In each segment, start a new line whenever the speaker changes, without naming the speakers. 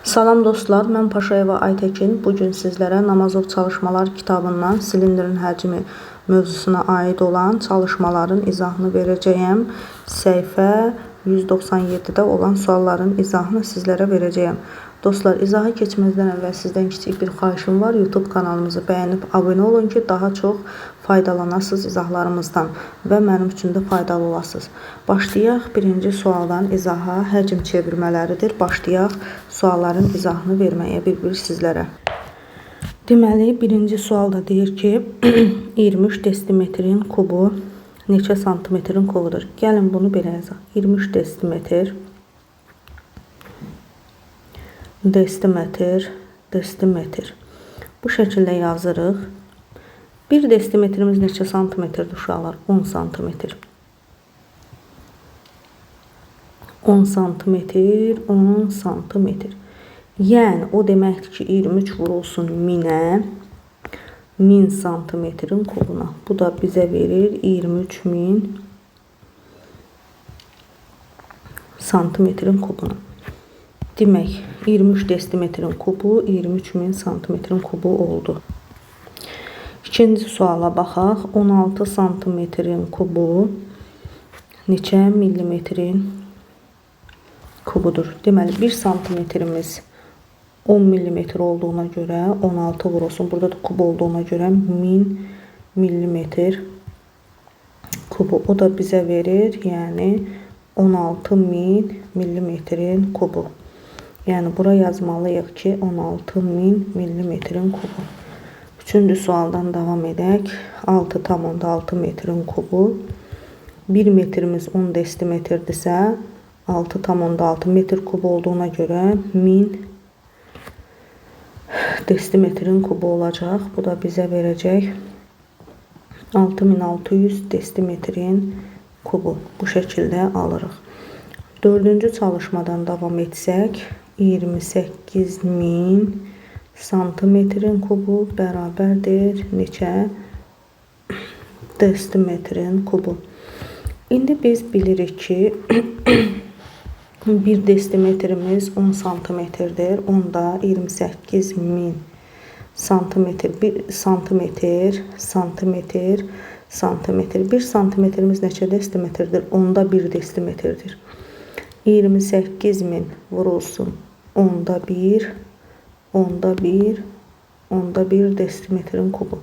Salam dostlar, mən Paşayeva Aytekin. Bugün sizlərə Namazov çalışmalar kitabından silindrin həcmi mövzusuna aid olan çalışmaların izahını verəcəyəm. Səhifə 197-də olan sualların izahını sizlərə verəcəyəm. Dostlar, izahı keçməzdən əvvəl sizdən kiçik bir xahişim var. YouTube kanalımızı bəyənib abunə olun ki, daha çox faydalanasınız izahlarımızdan və mənim üçün də faydalı olasınız. Başlayaq. Birinci sualdan izaha həcm çevirmələridir. Başlayaq sualların izahını verməyə bir sizlərə. Deməli, birinci sualda deyir ki, 23 desimetrin kubu neçə santimetrin kubudur? Gəlin bunu belə yazaq. 23 desimetr, desimetr. Bu şəkildə yazırıq. 1 desimetrimiz neçə santimetrdir uşaqlar? 10 santimetr. 10 santimetr, 10 santimetr. Yəni, o deməkdir ki, 23 vurulsun 1000-ə, 1000 santimetrin kubuna. Bu da bizə verir 23.000 santimetrin kubuna. Demək, 23 desimetrin kubu 23.000 santimetrin kubu oldu. İkinci suala baxaq. 16 santimetrin kubu neçə millimetrin kubudur? Deməli, 1 santimetrimiz 10 millimetr olduğuna görə 16 vurulsun. Burada da kub olduğuna görə 1000 millimetr kubu. O da bizə verir, yəni 16.000 millimetrin kubu. Yəni, bura yazmalıyıq ki, 16.000 millimetrin kubu. Üçüncü sualdan davam edək. 6,6 metrin kubu. 1 metrimiz 10 desimetrdirsə, 6,6 metr kubu olduğuna görə 1000 desimetrin kubu olacaq. Bu da bizə verəcək 6600 desimetrin kubu. Bu şəkildə alırıq. Dördüncü çalışmadan davam etsək, 28.000 santimetrin kubu bərabərdir neçə desimetrin kubu. İndi biz bilirik ki, 1 desimetrimiz 10 santimetrdir. Onda 28.000 santimetr, 1 santimetr, santimetr. 1 santimetrimiz neçə desimetrdir? Onda 1 desimetrdir. 28.000 vurulsun. Onda 1 desimetrin kubu.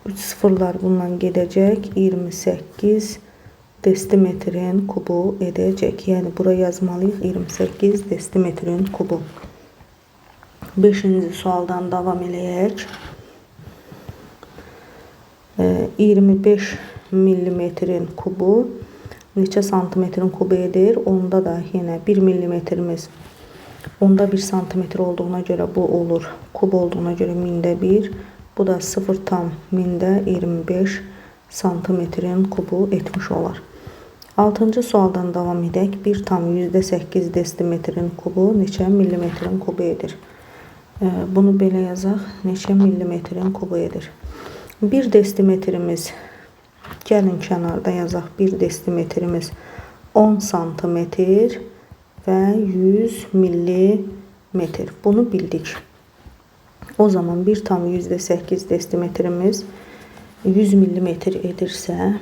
3 sıfırlar bundan gedəcək. 28 desimetrin kubu edəcək. Yəni, bura yazmalıyıq 28 desimetrin kubu. 5-ci sualdan davam eləyək. 25 millimetrin kubu neçə santimetrin kubu edir? Onda da yenə 1 millimetrimiz onda 1 santimetr olduğuna görə bu olur. Kub olduğuna görə 1000-də 1. Bu da 0,1000-25 santimetrin kubu etmiş olar. 6-cı sualdan davam edək. 1,8 desimetrin kubu neçə millimetrin kubu edir? Bunu belə yazaq. Neçə millimetrin kubu edir? 1 desimetrimiz, gəlin kənarda yazaq. 1 desimetrimiz 10 santimetr və 100 millimetr. Bunu bildik. O zaman 1,8 desimetrimiz 100 millimetr edirsə,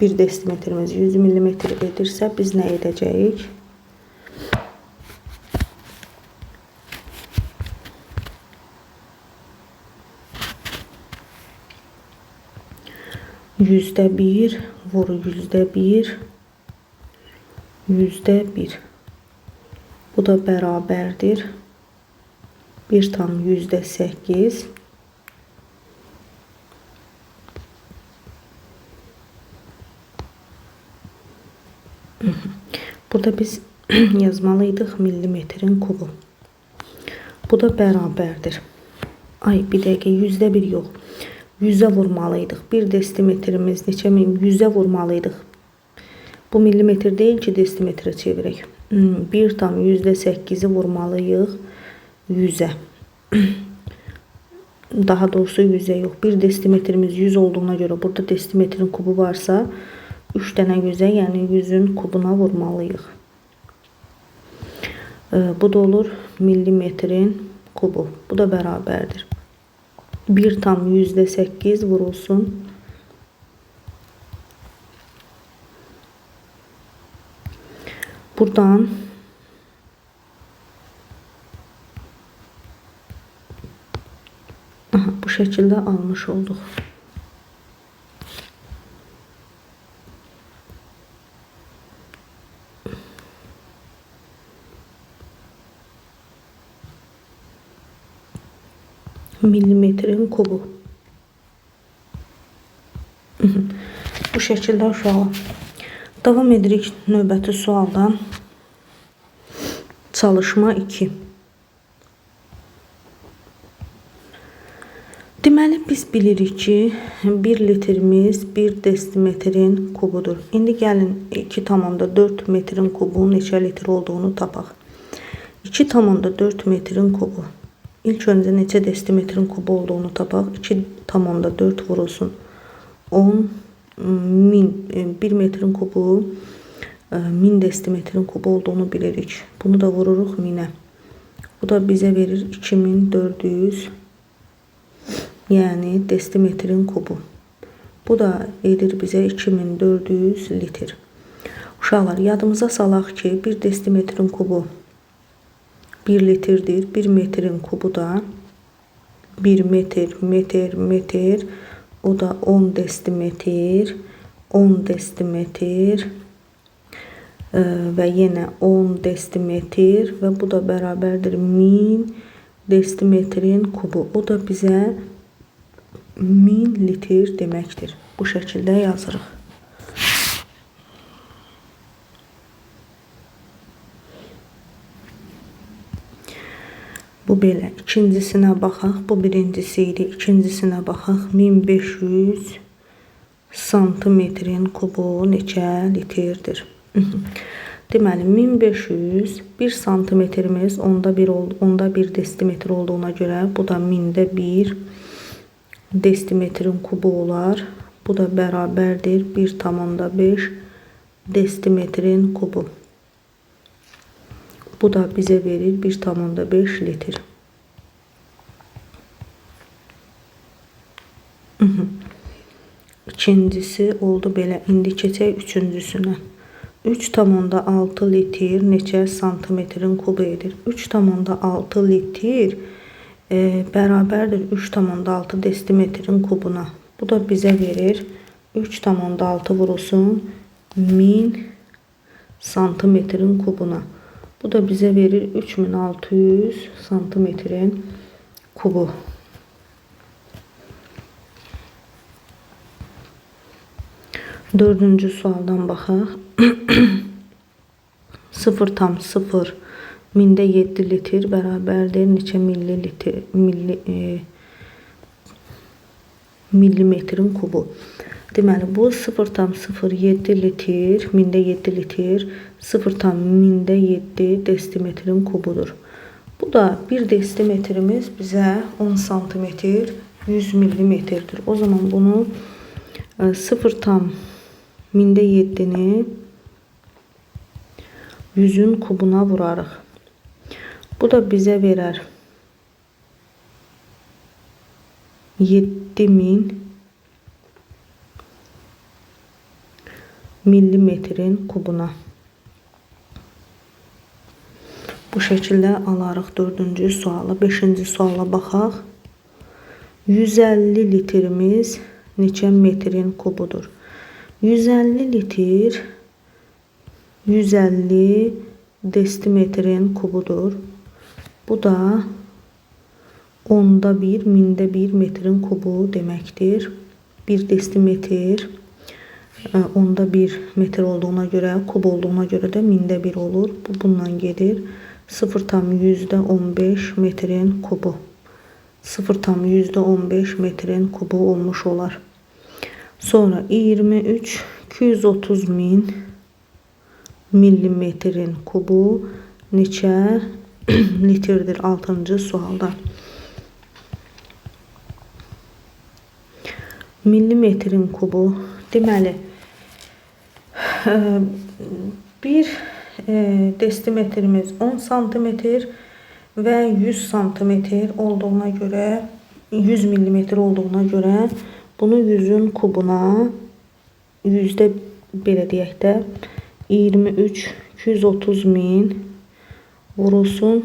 1 desimetrimiz 100 millimetr edirsə, biz nə edəcəyik? %1 vur %1, %1. Bu da bərabərdir 1,8. Burada biz yazmalıydıq millimetrin kubu. Bu da bərabərdir. Ay, bir dəqiqə, %1 yox. 100'ə vurmalıydıq. 1 desimetrimiz neçə min? 100'ə vurmalıydıq. Bu millimetr deyil ki, desimetrə çevirək. 1,8'i vurmalıyıq 100'ə. Daha doğrusu 100'ə yox. 1 desimetrimiz 100 olduğuna görə burada desimetrin kubu varsa 3 dənə 100'ə, yəni 100'ün kubuna vurmalıyıq. Bu da olur millimetrin kubu. Bu da bərabərdir. 1 tam %8 vurulsun. Buradan bu şekilde almış olduk. Milimetrin kubu. Bu şekilde uşaqlar. Davam edirik növbəti sualdan. Çalışma 2. Deməli biz bilirik ki 1 litrimiz 1 desimetrin kubudur. İndi gəlin 2,4 metrin kubu neçə litr olduğunu tapaq. 2,4 metrin kubu. İlk öncə neçə desimetrin kubu olduğunu tapaq. 2,4 vurulsun 10 min. 1 metrin kubu 1000 desimetrin kubu olduğunu bilirik. Bunu da vururuq 1000'e. Bu da bize verir 2400, yani desimetrin kubu. Bu da edir bize 2400 litr. Uşaqlar, yadımıza salaq ki 1 desimetrin kubu 1 litrdir. 1 metrin kubu da 1 metr. O da 10 desimetr. 10 desimetr. Ve yine 10 desimetr ve bu da bərabərdir 1000 desimetrin kubu. O da bize 1000 litr deməkdir. Bu şəkildə yazırıq. Bu belə. İkincisinə baxaq. Bu birincisi idi. İkincisinə baxaq. 1500 santimetrin kubu neçə litrdir? Deməli 1500 1 santimetrimiz onda 1 desimetr olduğuna göre bu da 1000'də 1 desimetrin kubu olar. Bu da bərabərdir 1,5 desimetrin kubu. Bu da bize verir 1,5 litr. İkincisi oldu belə. İndi keçək üçüncüsünə. 3,6 litr neçə santimetrin kubu edir? 3,6 litr bərabərdir 3,6 desimetrin kubuna. Bu da bize verir 3,6 vurulsun 1000 santimetrin kubuna. Bu da bize verir 3600 santimetrin kubu. Dördüncü sualdan baxaq. 0,0 1000'də 7 litr bərabərdir neçə millimetrin kubu. Deməli bu 0,07 litr 1000'də 7 litr 0,07 desimetrin kubudur. Bu da 1 desimetrimiz bize 10 santimetr 100 milimetrdir. O zaman bunu 0,07'ni 100'ün kubuna vurarıq. Bu da bize verer 7000 milimetrin kubuna. Bu şekilde alarıq dördüncü sualı. Beşinci suala baxaq. 150 litrimiz neçə metrin kubudur? 150 litr 150 desimetrin kubudur. Bu da 10'da 1 1000'də 1 metrin kubu deməkdir. 1 desimetr 10'da 1 metr olduğuna göre, kub olduğuna göre de 1000'də 1 olur. Bu bundan gelir. 0,15 metrin kubu. 0,15 metrin kubu olmuş olar. Sonra 23 230 min milimetrin kubu neçə litrdir 6. sualda. Milimetrin kubu deməli bir desimetrimiz 10 santimetr ve 100 santimetr olduğuna göre 100 milimetr olduğuna göre bunu 100'ün kubuna yüzde belə deyək də 23 230 min vurulsun.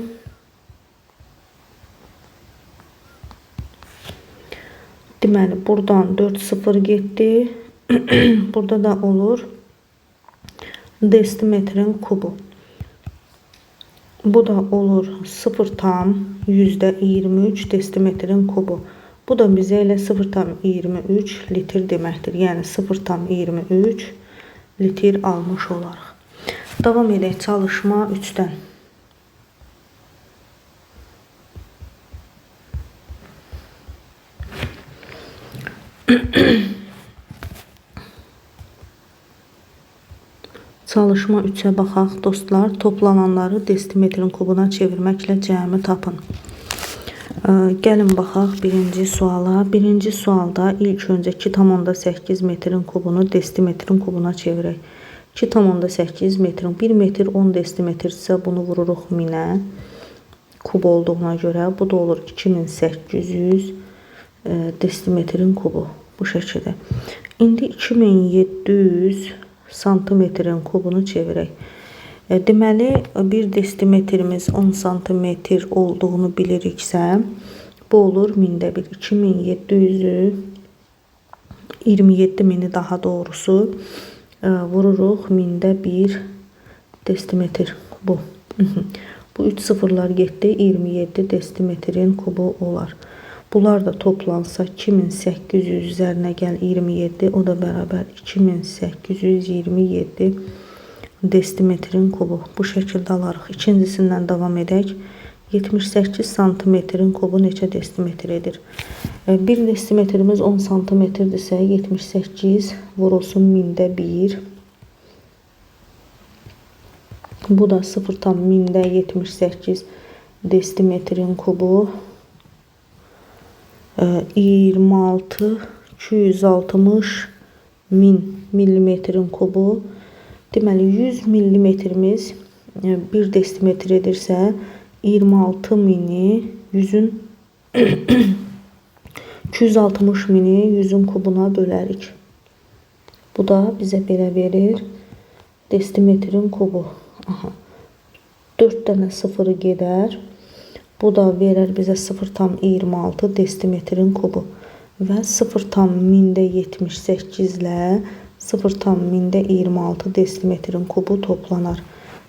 Deməli buradan 4 0 getdi. Burada da olur desimetrin kubu. Bu da olur 0,23 desimetrin kubu. Bu da bizə elə 0,23 litr deməkdir. Yəni 0,23 litr almış olarıq. Davam edək çalışma 3-dən. Çalışma 3'ə baxaq dostlar. Toplananları desimetrin kubuna çevirməklə cəmi tapın. Gəlin baxaq birinci suala. Birinci sualda ilk öncə 2,8 metrin kubunu desimetrin kubuna çevirək. 2,8 metrin 1 metr 10 desimetr isə bunu vururuq minə. Kub olduğuna görə bu da olur 2800 desimetrin kubu. Bu şəkildə. İndi 2700 santimetrin kubunu çevirək. Deməli, bir desimetrimiz 10 santimetr olduğunu biliriksə, bu olur mində bir 2700'ü 27 mini daha doğrusu vururuq mində bir desimetr kubu. Bu 3 sıfırlar getdi, 27 desimetrin kubu olar. Bunlar da toplansa 2800 üzərinə gəl 27, o da bərabər 2827 desimetrin kubu. Bu şəkildə alarıq. İkincisindən davam edək. 78 santimetrin kubu neçə desimetr edir? Bir desimetrimiz 10 santimetrdirsə 78 vurulsun mində 1. Bu da 0,78 desimetrin kubu. 26 260 min milimetrin kubu. Deməli 100 milimetrimiz 1 desimetr edirsə 26 mini 100'ün 260 mini 100'ün kubuna bölərik. Bu da bizə belə verir desimetrin kubu. Aha. 4 dənə sıfırı gedər. Bu da verir bizə 0,26 desimetrin kubu və 0,78 ilə 0,26 desimetrin kubu toplanar.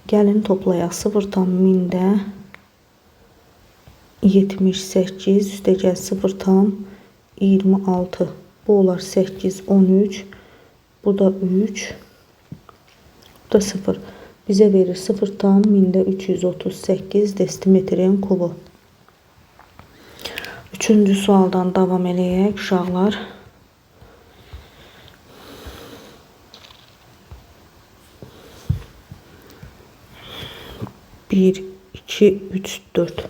Gəlin toplayaq. 0,78 üstəgəl 0,26. Bu olar 8, 13. Bu da 3. Bu da 0. Bizə verir 0,338 desimetrin kubu. Üçüncü sualdan davam eləyək uşaqlar. Bir, iki, üç, dört.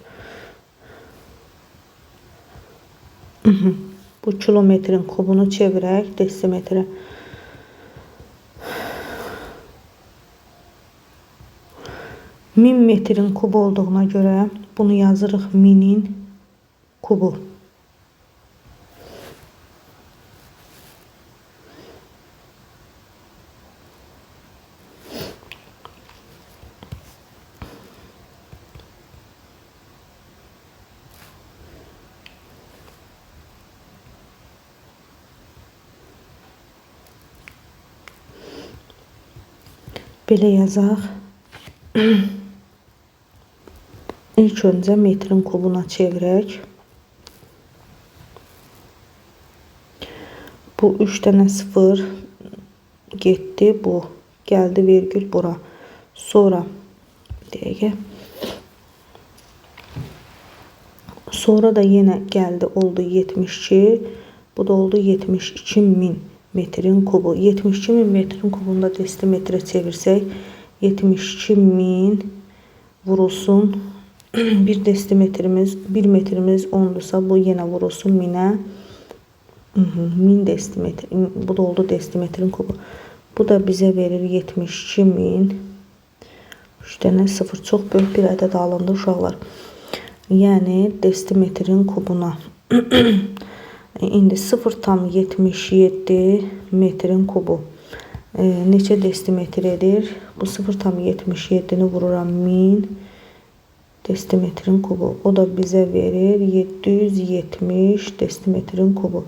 Bu kilometrin kubunu çevirək desimetre. Min metrin kubu olduğuna göre bunu yazırıq minin kubu. Belə yazaq. İlk öncə metrin kubuna çevirək. Bu 3 dənə sıfır getdi. Bu gəldi vergül bura. Sonra bir dəqiqə. Sonra da yenə gəldi oldu 72. Bu da oldu 72 min metrin kubu. 72 min metrin kubunda desimetre çevirsək 72 min vurulsun. Bir desimetrimiz 1 metrimiz 10'dursa bu yine vurulsun minə. 1000 desimetr. Bu da oldu desimetrin kubu. Bu da bize verir 72 min. 3 dənə 0 çox böyük bir ədəd alındı uşaqlar. Yəni desimetrin kubuna. İndi 0,77 metrin kubu neçə desimetr edir? Bu 0,77-ni vururam 1000 desimetrin kubu. O da bizə verir 770 desimetrin kubu.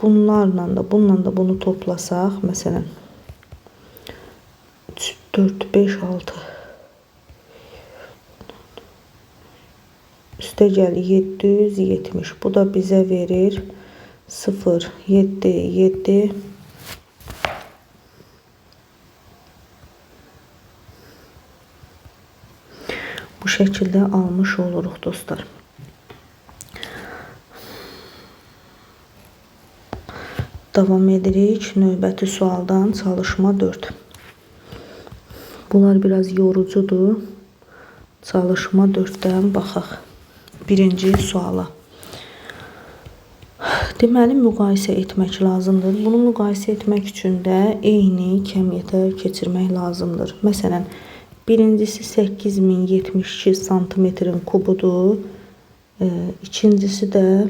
Bunlarla da bunu toplasaq, məsələn 3, 4, 5, 6 üstə gəlir 770. Bu da bizə verir 0, 7, 7 bu şəkildə almış oluruq dostlar. Davam edirik. Növbəti sualdan çalışma 4. Bunlar biraz yorucudur. Çalışma 4-dən baxaq. Birinci suala. Deməli, müqayisə etmək lazımdır. Bunu müqayisə etmək üçün də eyni kəmiyyətə keçirmək lazımdır. Məsələn, birincisi 8072 santimetrin kubudur. İkincisi də,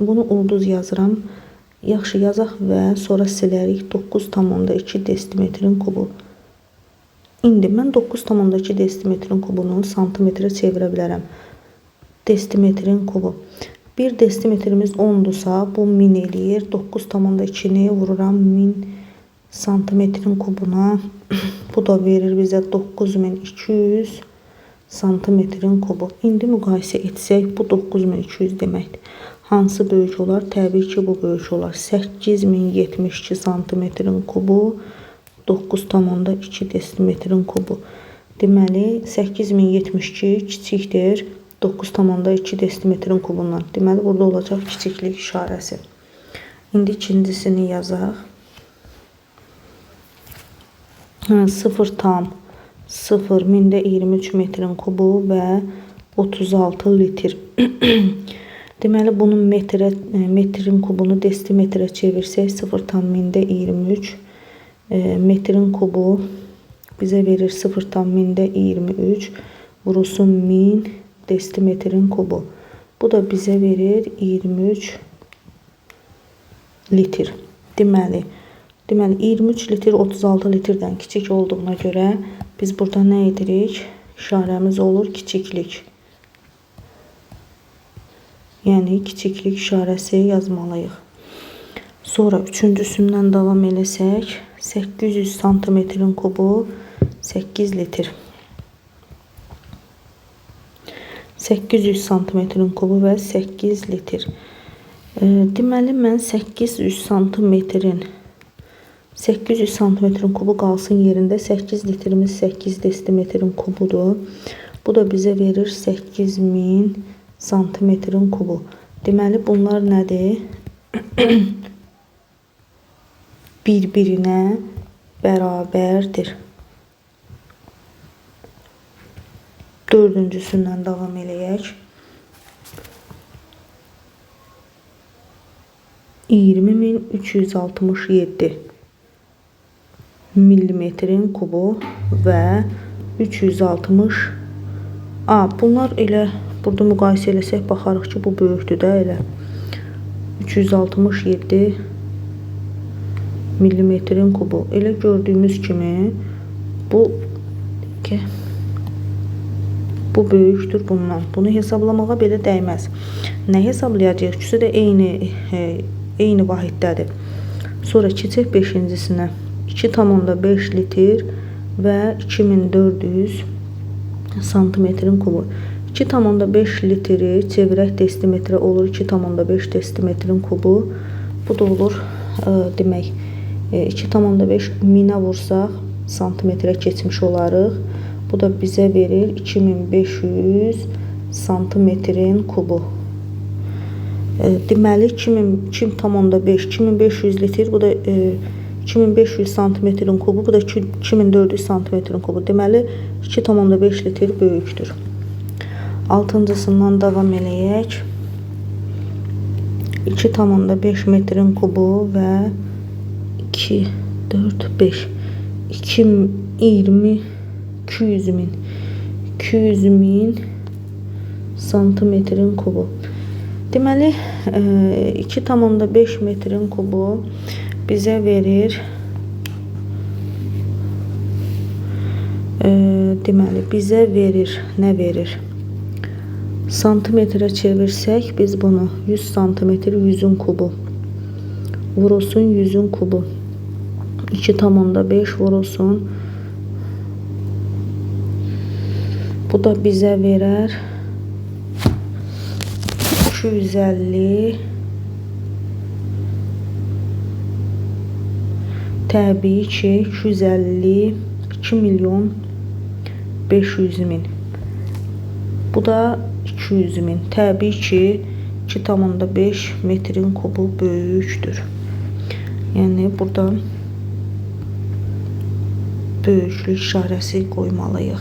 bunu ulduz yazıram. Yaxşı yazaq və sonra silərik. 9,2 desimetrin kubu. İndi mən 9,2 desimetrin kubunu santimetrə çevirə bilərəm. Desimetrin kubu. Bir desimetrimiz 10'dursa bu 1000 eləyir. 9,2'ni vururam 1000 santimetrin kubuna. Bu da verir bizə 9200 santimetrin kubu. İndi müqayisə etsək bu 9200 deməkdir. Hansı böyük olar? Təbii ki bu böyük olar. 8072 santimetrin kubu 9,2 desimetrin kubu. Deməli 8072 kiçikdir 9,2 desimetrin kubundan. Deməli burada olacaq kiçiklik işarəsi. İndi ikincisini yazaq. 0,0 mində 23 metrin kubu və 36 litr. Deməli bunun metrin kubunu desimetrə çevirsək 0,23 metrin kubu bizə verir 0,23 vurulsun 1000 desimetrin kubu. Bu da bizə verir 23 litr. Deməli 23 litr 36 litrdən kiçik olduğuna görə biz burada nə edirik? İşarəmiz olur kiçiklik. Yəni kiçiklik işarəsi yazmalıyıq. Sonra üçüncüsündən davam eləsək 800 santimetrin kubu 8 litr. 800 santimetrin kubu və 8 litr. Deməli mən 800 santimetrin kubu qalsın yerində. 8 litrimiz 8 desimetrin kubudur. Bu da bizə verir 8000 santimetrin kubu. Deməli bunlar nədir? Bir-birinə bərabərdir. Dördüncüsündən davam eləyək. 20367 millimetrin kubu və 360. Bunlar elə burada müqayisə eləsək baxarıq ki bu böyükdür də elə. 367 millimetrin kubu. Elə gördüyümüz kimi bu böyükdür bundan. Bunu hesablamağa belə dəyməz. Nə hesablayacağıq? İkisi də eyni vahiddədir. Sonra keçək 5-cisinə. 2,5 litr və 2400 santimetrin kubu. 2,5 litri çevirək desimetrə olur 2,5 desimetrin kubu. Bu da olur demək 2,5 minə vursaq santimetrə keçmiş olarıq. Bu da bizə verir 2500 santimetrin kubu. Deməli 2,5 2500 litr, bu da 2500 santimetrin kubu, bu da 2400 santimetrin kubu. Deməli 2,5 litr böyükdür. Altıncısından davam eləyək. 2,5 metrin kubu və 2, 4, 5. 20 200 min santimetrin kubu. Deməli 2,5 metrin kubu bizə verir nə verir? Santimetrə çevirsək biz bunu 100 santimetr 100'ün kubu vurulsun 100'ün kubu 2,5 vurulsun. Bu da bizə verər 250 təbii ki 252 milyon 500 min. Bu da 200 min. Təbii ki 2,5 metrin kubu böyükdür. Yəni burada böyüklük işarəsi qoymalıyıq.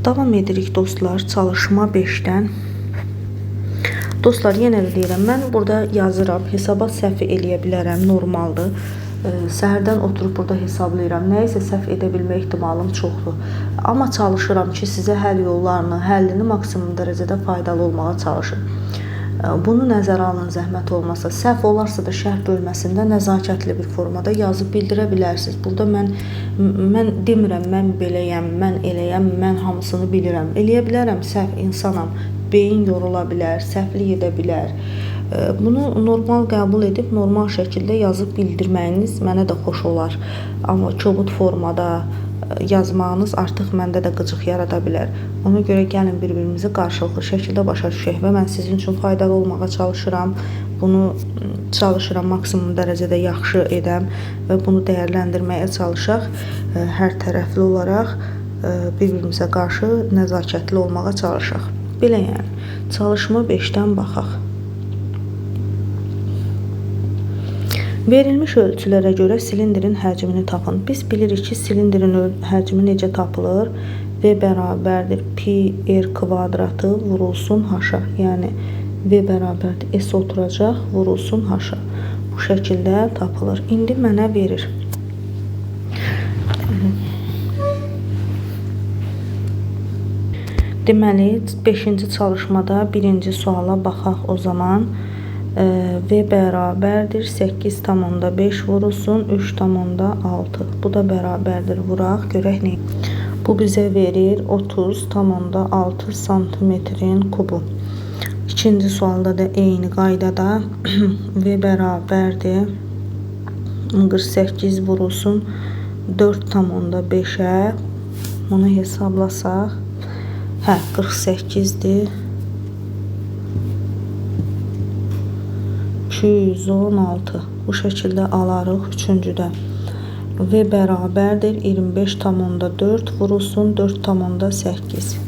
Davam edirik dostlar çalışma 5'dən. Dostlar yenə də deyirəm, mən burada yazıram, hesabat səhv eləyə bilərəm, normaldır. Səhərdən oturub burada hesablayıram, nəyisə səhv edə bilmə ehtimalım çoxdur. Amma çalışıram ki, sizə həll yollarını, həllini maksimum dərəcədə faydalı olmağa çalışın. Bunu nəzərə alın, zəhmət olmasa. Səhv olarsa da şərh bölməsində nəzakətli bir formada yazıb bildirə bilərsiniz. Burada mən demirəm, mən beləyəm, mən eləyəm, mən hamısını bilirəm. Eləyə bilərəm, səhv insanam. Beyin yorula bilər, səhvlik edə bilər. Bunu normal qəbul edib, normal şəkildə yazıb bildirməyiniz mənə də xoş olar. Amma kobud formada yazmağınız artıq məndə də qıcıq yarada bilər. Ona görə gəlin bir-birimizi qarşılıqlı şəkildə başa düşək və mən sizin üçün faydalı olmağa çalışıram. Bunu çalışıram maksimum dərəcədə yaxşı edəm və bunu dəyərləndirməyə çalışaq. Hər tərəfli olaraq bir-birimizə qarşı nəzakətli olmağa çalışaq. Belə yəni, çalışma 5'dən baxaq. Verilmiş ölçülərə görə silindrin həcmini tapın. Biz bilirik ki, silindrin həcmi necə tapılır? V bərabərdir pi r kvadratı vurulsun h-a. Yəni V bərabərdir S oturacaq, vurulsun h-a. Bu şəkildə tapılır. İndi mənə verir. Deməli, 5-ci çalışmada 1-ci suala baxaq o zaman. V bərabərdir 8,5 vurulsun 3,6. Bu da bərabərdir. Vuraq, görək nə? Bu bizə verir 30,6 santimetrin kubu. İkinci sualda da eyni qaydada V bərabərdir 48 vurulsun 4,5'ə. Bunu hesablasaq 48'dir. 216. Bu şəkildə alarıq üçüncüdə. V bərabərdir 25,4 vurulsun 4,8.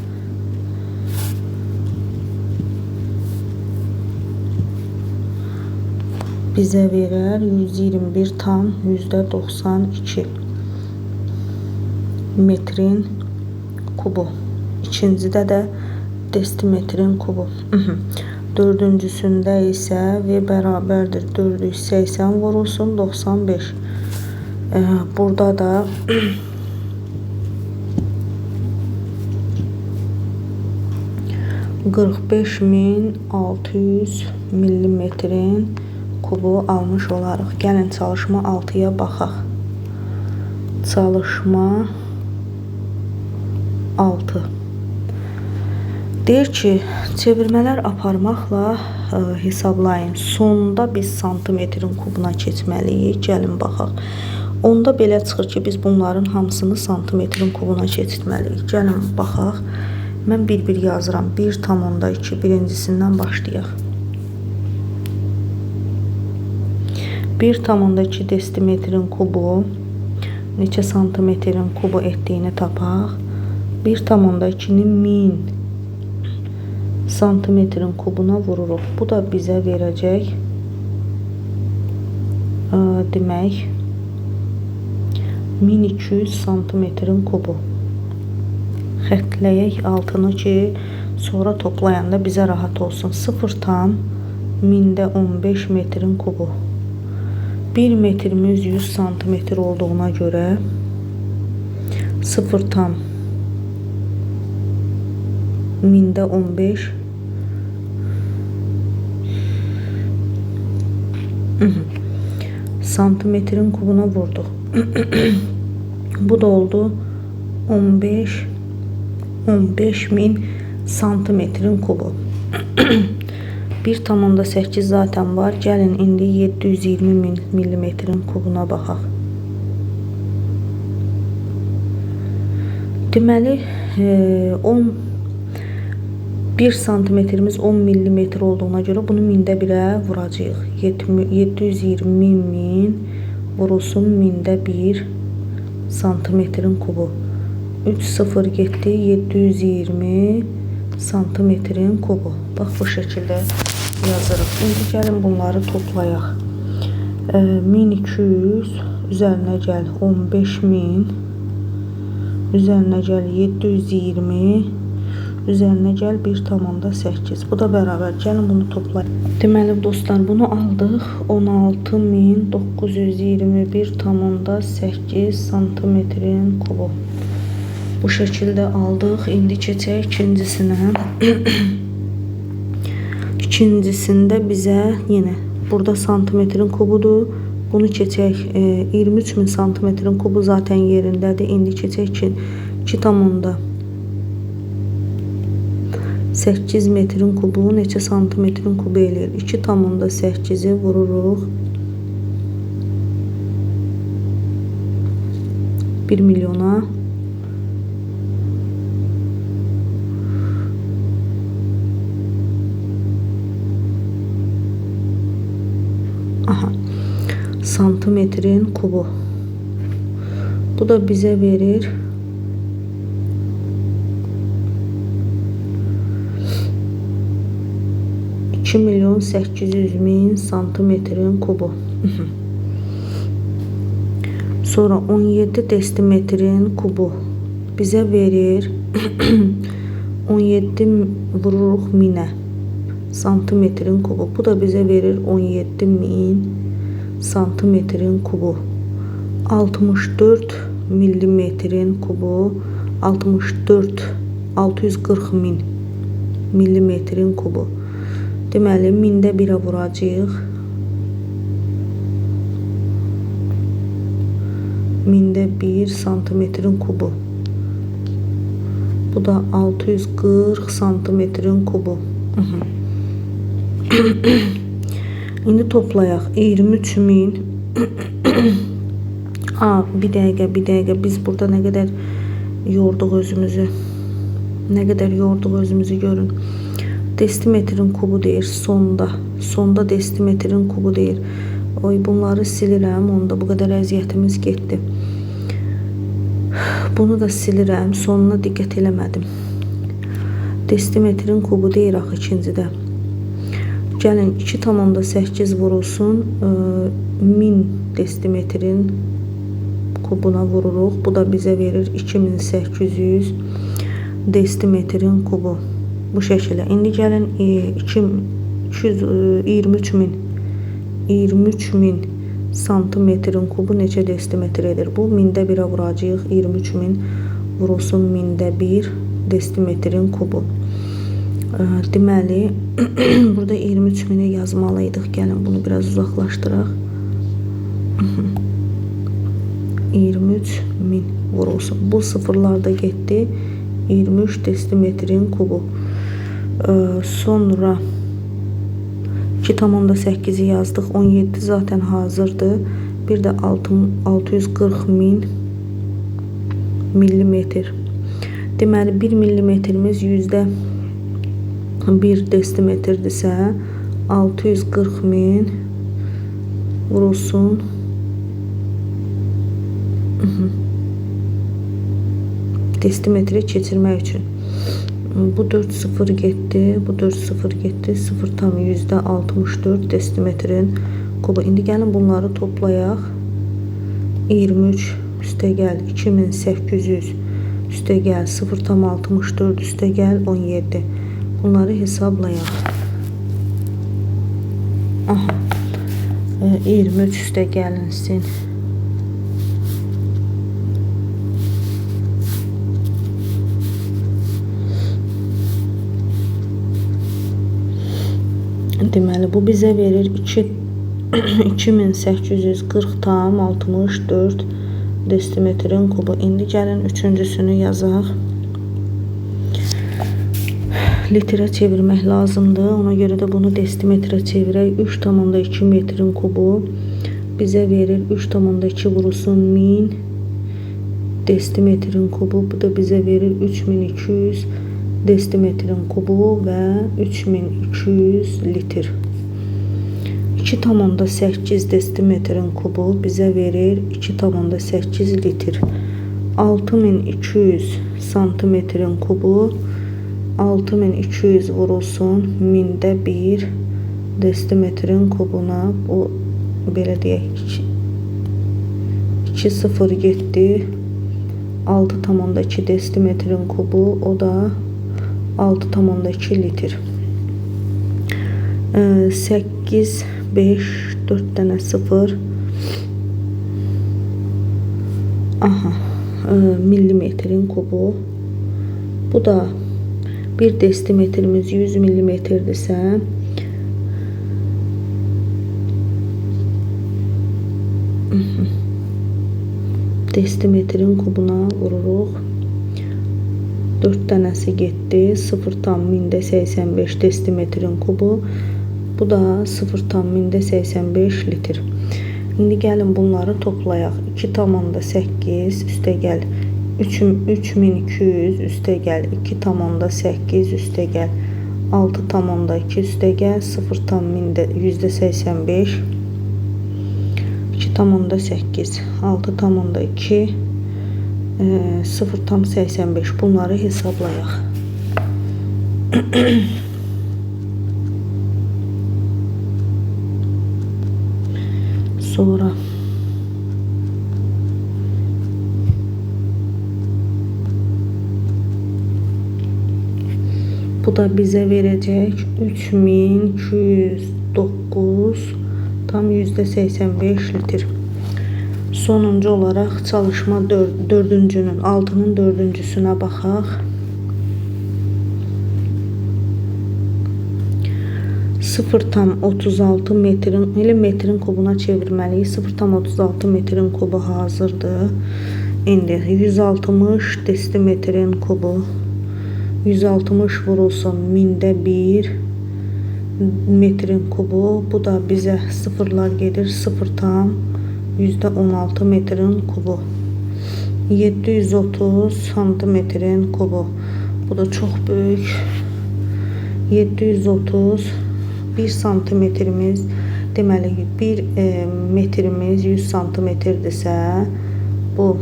Bizə verər 121,92 metrin kubu. İkincidə də desimetrin kubu. Dördüncüsündə isə V bərabərdir 480 vurulsun 95. Burada da 45.600 millimetrin kubu almış olarıq. Gəlin çalışma 6'ya baxaq. Çalışma 6. Deyir ki, çevirmələr aparmaqla hesablayın. Sonda biz santimetrin kubuna keçməliyik. Gəlin baxaq. Onda belə çıxır ki, biz bunların hamısını santimetrin kubuna keçirməliyik. Gəlin baxaq. Mən bir-bir yazıram. 1,2 birincisindən başlayaq. 1,2 desimetrin kubu neçə santimetrin kubu etdiyini tapaq. 1,2'nin 1000 santimetrin kubuna vururuq. Bu da bizə verəcək demək 1200 santimetrin kubu. Xətləyək altını ki, sonra toplayanda bizə rahat olsun. 0,1015 metrin kubu. 1 metrimiz 100 santimetr olduğuna görə 0,1015 mində 15. Santimetrin kubuna vurduq. Bu da oldu 15.000 santimetrin kubu. 1,8 zaten var. Gəlin indi 720.000 milimetrin kubuna baxaq. Deməli 1 santimetrimiz 10 millimetr olduğuna göre bunu mində 1'ə vuracağıq. 720.000 vurulsun mində 1 santimetrin kubu. 3,0 getdi, 720 santimetrin kubu. Bax bu şəkildə yazırıq. İndi gəlin bunları toplayaq. 1200 üzərinə gəl 15.000 üzərinə gəl 720 üzərinə gəl 1,8. Bu da bərabər. Gəlin bunu toplayaq. Deməli dostlar, bunu aldıq. 16.921,8 santimetrin kubu. Bu şəkildə aldıq. İndi keçək ikincisinə. İkincisində bizə yenə burada santimetrin kubudur. Bunu keçək 23.000 santimetrin kubu zaten yerindədir. İndi keçək 2,8 metrin kubu neçə santimetrin kubu eləyir? 2,8'i vururuq 1 milyona. Aha. Santimetrin kubu. Bu da bize verir 2.800.000 santimetrin kubu. Sonra 17 desimetrin kubu bize verir 17 vururuq 1000'e santimetrin kubu. Bu da bize verir 17.000 santimetrin kubu. 64 milimetrin kubu 640.000 milimetrin kubu. Deməli mində 1'ə vuracağıq. Mində 1 santimetrin kubu. Bu da 640 santimetrin kubu. İndi toplayaq. 23.000 bir dəqiqə biz burada ne kadar yorduq özümüzü. Ne kadar yorduq özümüzü görün. Desimetrin kubu deyir sonda desimetrin kubu deyir. Oy, bunları silirəm, onda bu kadar əziyyətimiz getdi. Bunu da silirəm, sonuna diqqət eləmədim. Desimetrin kubu deyir axı ikincidə. Gəlin 2,8 vurulsun 1000 desimetrin kubuna vururuq. Bu da bize verir 2800 desimetrin kubu. Bu şəkildə. İndi gəlin 23.000 santimetrin kubu neçə desimetr edir? Bu mində 1'ə vuracağıq. 23.000 vurulsun mində 1 desimetrin kubu. Deməli burada 23.000'i yazmalıydıq. Gəlin bunu biraz uzaqlaşdıraq. 23.000 vurulsun. Bu sıfırlarda getdi. 23 desimetrin kubu. Sonra 2,8'i yazdıq. 17 zaten hazırdı. Bir de 640.000 milimetr. Deməli 1 milimetrimiz %1 desimetrdirsə 640.000 vurulsun desimetri keçirmək üçün. Bu 4,0 getdi, bu 4,0 getdi. 0,64 desimetrin kubu. İndi gəlin bunları toplayaq. 23 üstə gəl 2800 üstə gəl 0,64 üstə gəl 17. Bunları hesablayaq. Aha. 23 üstə gəlinsin. Deməli bu bizə verir 2840,64 desimetrin kubu. İndi gəlin üçüncüsünü yazaq. Litrə çevirmək lazımdır. Ona görə də bunu desimetrə çevirək. 3,2 metrin kubu bizə verir 3,2 vurulsun 1000 desimetrin kubu. Bu da bizə verir 3200 desimetrin kubu və 3200 litr. 2,8 desimetrin kubu bizə verir 2,8 litr. 6200 santimetrin kubu 6200 vurulsun 1000-də 1 desimetrin kubuna. Bu belə deyək 2 0 getdi. 6,2 desimetrin kubu, o da 6,2 litr. 8 5 4 dənə 0 millimetrin kubu. Bu da bir desimetrimiz 100 millimetrdirsə desimetrin kubuna vururuq. 4 dənəsi getdi. 0,1085 desimetrin kubu. Bu da 0,1085 litr. İndi gəlin bunları toplayaq. 2,8 üstəgəl 3200 üstəgəl 2,8 üstəgəl 6,2 üstəgəl 0,85 2,8 6,2 0,85 bunları hesablayaq. Sonra bu da bizə verəcək 3209 tam %85 litr. Sonuncu olaraq çalışma dördüncünün altının dördüncüsünə baxaq. 0,36 metrin kubuna çevirməliyik. 0,36 metrin kubu hazırdır. İndi 160 desimetrin kubu 160 vurulsun 1000-də 1 metrin kubu. Bu da bizə sıfırlar gedir. 0,16 metrin kubu. 730 santimetrin kubu. Bu da çox böyük. 730 1 santimetrimiz, deməli 1 metrimiz 100 santimetrdirsə bu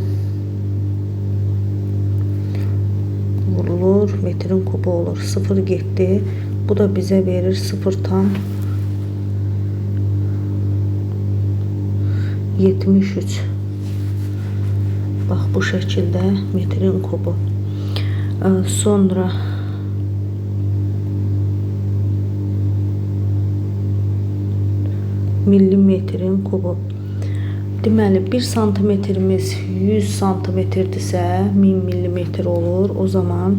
vurulur, metrin kubu olur. 0 getdi. Bu da bizə verir 0,73. Bax bu şəkildə metrin kubu. Sonra millimetrin kubu. Deməli 1 santimetrimiz 100 santimetrdirsə 1000 millimetr olur. O zaman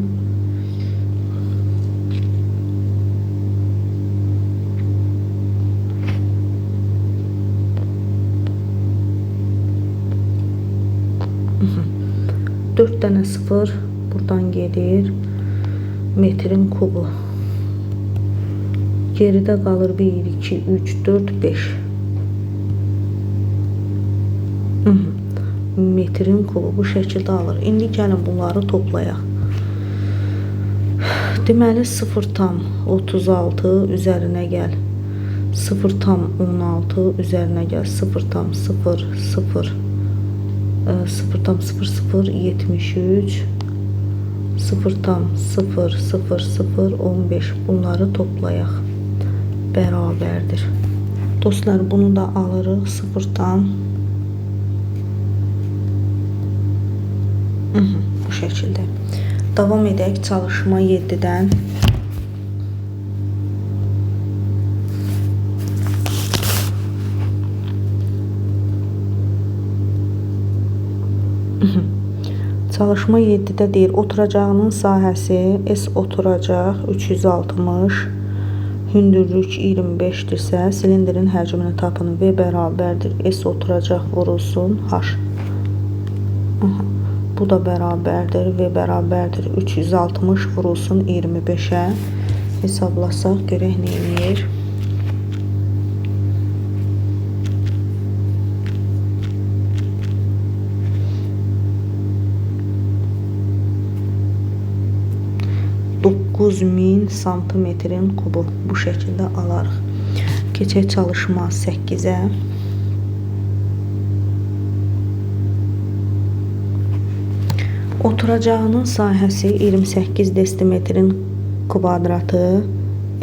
dört dənə sıfır buradan gedir. Metrin kubu. Geridə qalır 1, 2, 3, 4, 5. Metrin kubu bu şəkildə alır. İndi gəlin bunları toplayaq. Deməli 0,36 üzərinə gəl. 0,16 üzərinə gəl. 0,00 0,0073 0,00015 bunları toplayaq. Bərabərdir. Dostlar bunu da alırıq sıfırdan. Bu şəkildə. Davam edək çalışma 7-dən. Çalışma 7-də deyir, oturacağının sahəsi S oturacaq 360 hündürlük 25-dirsə, silindrin həcmini tapın. V bərabərdir S oturacaq vurulsun H. Bu da bərabərdir. V bərabərdir 360 vurulsun 25-ə. Hesablasaq görək nə eləyir. ...9000 santimetrin kubu bu şəkildə alarıq. Keçək çalışma 8-ə. Oturacağının sahəsi 28 desimetrin kvadratı.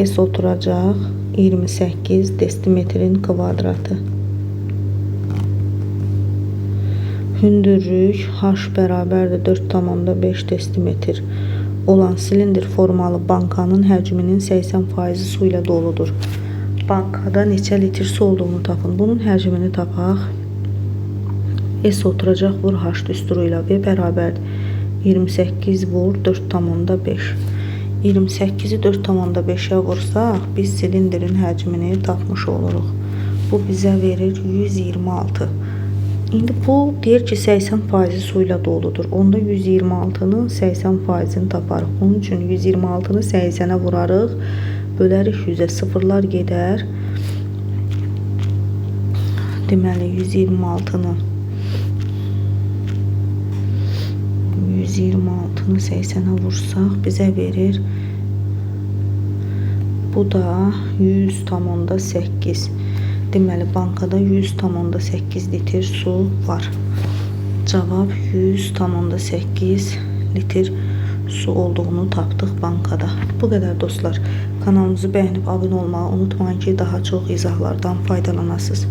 S oturacaq 28 desimetrin kvadratı. Hündürlük H bərabərdir 4,5 desimetr olan silindir formalı bankanın həcminin 80% su ilə doludur. Bankada neçə litr su olduğunu tapın. Bunun həcmini tapaq. S oturacaq vur H düsturu ilə V bərabərdir 28 vur 4,5. 28-i 4,5-ə vursaq, biz silindirin həcmini tapmış oluruq. Bu bizə verir 126. İndi bu deyir ki 80% su ilə doludur. Onda 126-nın 80%-ni taparıq. Onun üçün 126-nı 80-ə vurarıq. Bölərik 100-ə, sıfırlar gedər. Deməli 126-nı 80-ə vursaq bizə verir. Bu da 100,8. Deməli bankada 100,8 litr su var. Cavab 100,8 litr su olduğunu tapdıq bankada. Bu qədər dostlar. Kanalımızı bəyənib abunə olmağı unutmayın ki, daha çox izahlardan faydalanasınız.